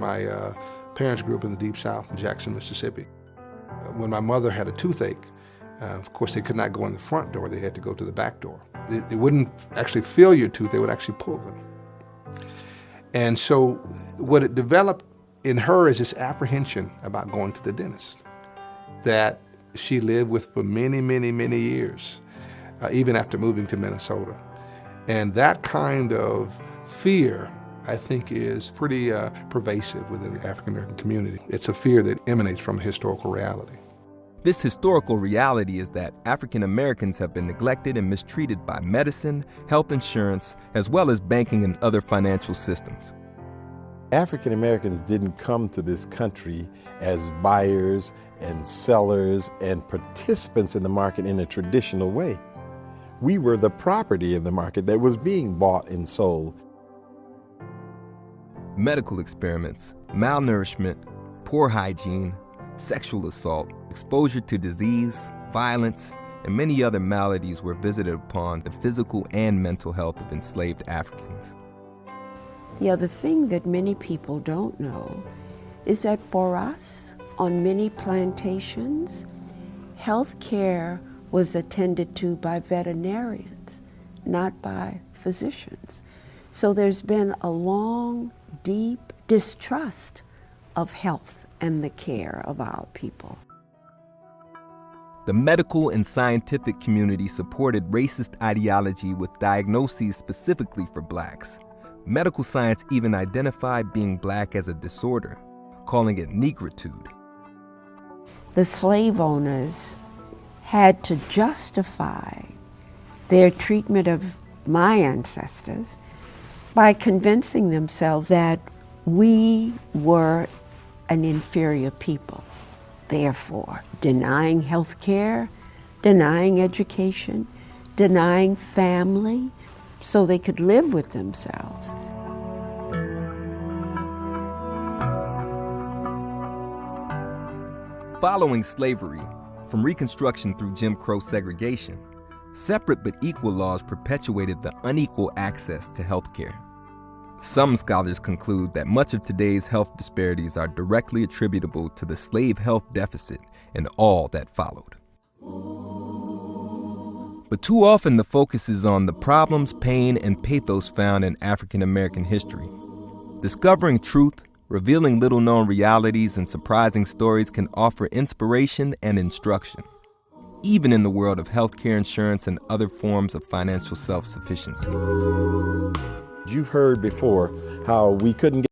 My parents grew up in the Deep South in Jackson, Mississippi. When my mother had a toothache, of course, they could not go in the front door. They had to go to the back door. They wouldn't actually feel your tooth. They would actually pull them. And so what it developed in her is this apprehension about going to the dentist that she lived with for many, many, many years, even after moving to Minnesota. And that kind of fear, I think, is pretty pervasive within the African American community. It's a fear that emanates from a historical reality. This historical reality is that African Americans have been neglected and mistreated by medicine, health insurance, as well as banking and other financial systems. African Americans didn't come to this country as buyers and sellers and participants in the market in a traditional way. We were the property in the market that was being bought and sold. Medical experiments, malnourishment, poor hygiene, sexual assault, exposure to disease, violence, and many other maladies were visited upon the physical and mental health of enslaved Africans. Yeah, the thing that many people don't know is that for us, on many plantations, health care was attended to by veterinarians, not by physicians. So there's been a long, deep distrust of health and the care of our people. The medical and scientific community supported racist ideology with diagnoses specifically for blacks. Medical science even identified being black as a disorder, calling it negritude. The slave owners had to justify their treatment of my ancestors by convincing themselves that we were an inferior people, therefore denying health care, denying education, denying family, so they could live with themselves. Following slavery, from Reconstruction through Jim Crow segregation, separate but equal laws perpetuated the unequal access to health care. Some scholars conclude that much of today's health disparities are directly attributable to the slave health deficit and all that followed. But too often the focus is on the problems, pain, and pathos found in African American history. Discovering truth, revealing little-known realities, and surprising stories can offer inspiration and instruction, even in the world of healthcare insurance and other forms of financial self-sufficiency. You've heard before how we couldn't